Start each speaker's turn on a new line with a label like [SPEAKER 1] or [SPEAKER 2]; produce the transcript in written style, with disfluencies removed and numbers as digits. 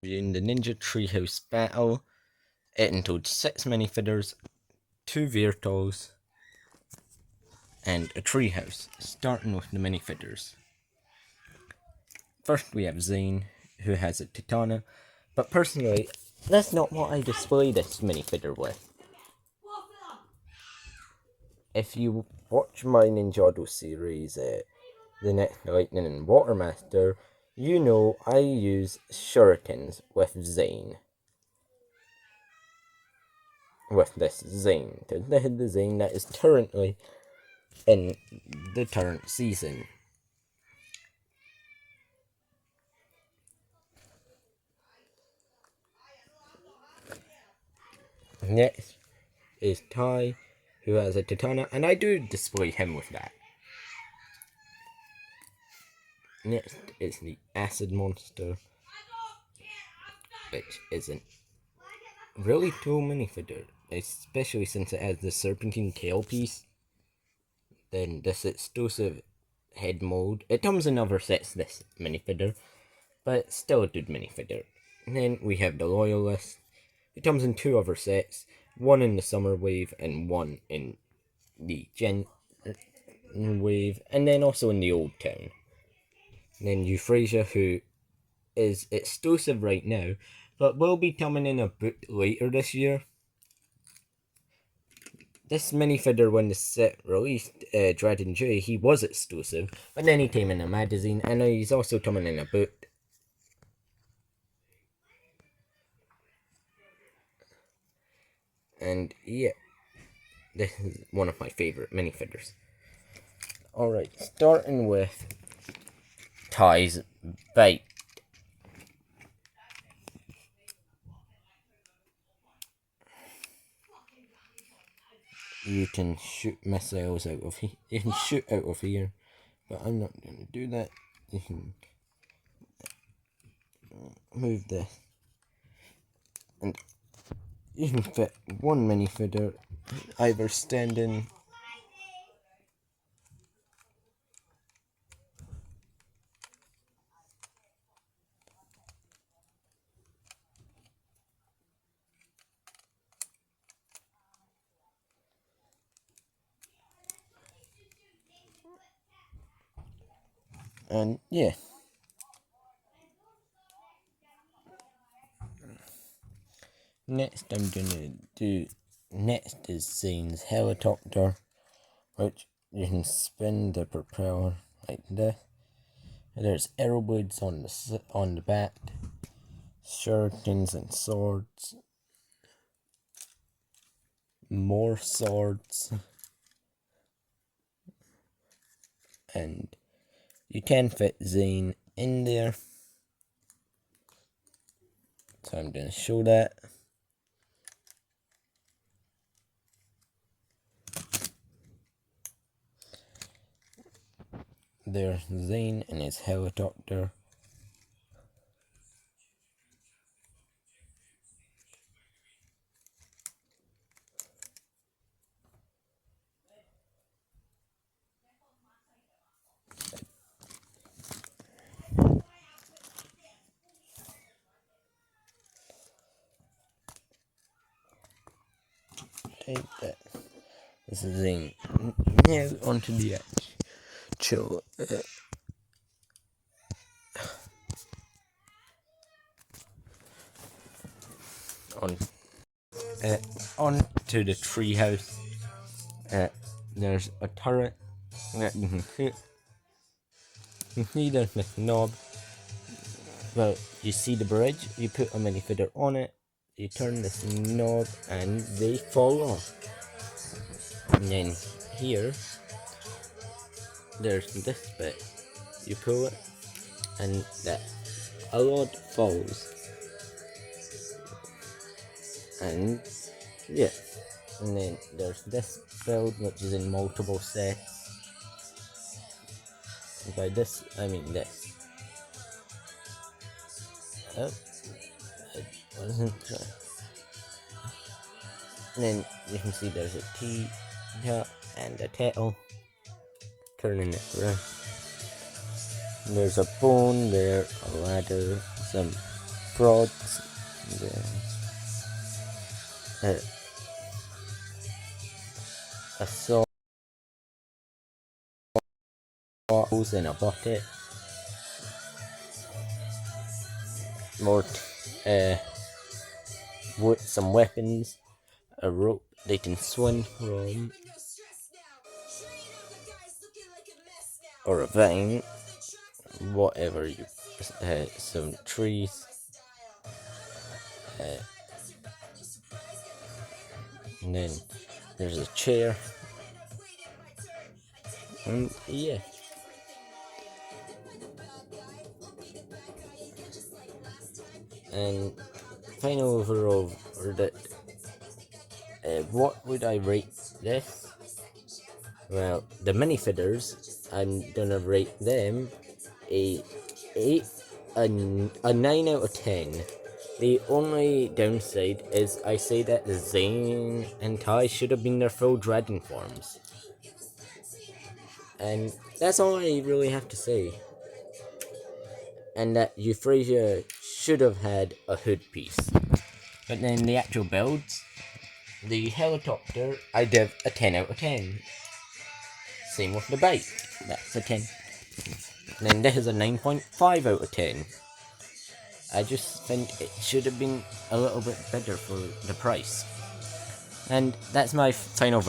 [SPEAKER 1] In the Ninja Treehouse battle, it includes 6 minifigures, 2 Virtuals, and a treehouse, starting with the minifigures. First we have Zane, who has a Titana, but personally, that's not what I display this minifigure with. If you watch my Ninjago series, The Next Lightning and Water Master, you know I use shurikens with Zane. With this Zane, the Zane that is currently in the current season. Next is Tai, who has a Titana, and I do display him with that. Next is the Acid Monster, which isn't really too minifigure, especially since it has the serpentine tail piece. Then this exclusive head mold. It comes in other sets, this minifigure, but still a good minifigure. And then we have the Loyalist. It comes in 2 other sets, one in the Summer Wave and one in the Gen Wave, and then also in the Old Town. And then Euphrasia, who is exclusive right now, but will be coming in a book later this year. This minifigure, when the set released, Dragon J, he was exclusive, but then he came in a magazine, and he's also coming in a book. And yeah, this is one of my favorite minifigures. Alright, starting with Tai's Bite. You can shoot missiles out of here. You can shoot out of here, but I'm not going to do that. You can move this, and you can fit one minifigure either standing and yeah. Next I'm gonna do next is Zane's helicopter, which you can spin the propeller like this. There's arrow blades on the back, shurikens and swords, more swords, and you can fit Zane in there. So I'm gonna show that. There's Zane and his helicopter. Take that. This is Zane. Now onto the actual on to the treehouse. There's a turret that you can shoot. You see there's this knob. Well, you see the bridge, you put a minifigure on it, you turn this knob and they fall off. And then here, there's this bit. You pull it and that a rod falls. And yeah, and then there's this build which is in multiple sets. And by this I mean this. Oh, I wasn't trying. And then you can see there's a T and a tail. Turning it around. And there's a bone there, a ladder, some Frauds. A saw in a bucket. More some weapons, a rope they can swing from, or a vine, whatever you, some trees, and then there's a chair, and yeah. And final overall verdict, what would I rate this? Well, the minifigures, I'm gonna rate them a 8, a 9 out of 10. The only downside is I say that Zane and Tai should have been their full dragon forms. And that's all I really have to say. And that Euphrasia should have had a hood piece. But then the actual builds, the helicopter, I give a 10 out of 10. Same with the bike, that's a 10. And then this is a 9.5 out of 10. I just think it should have been a little bit better for the price. And that's my final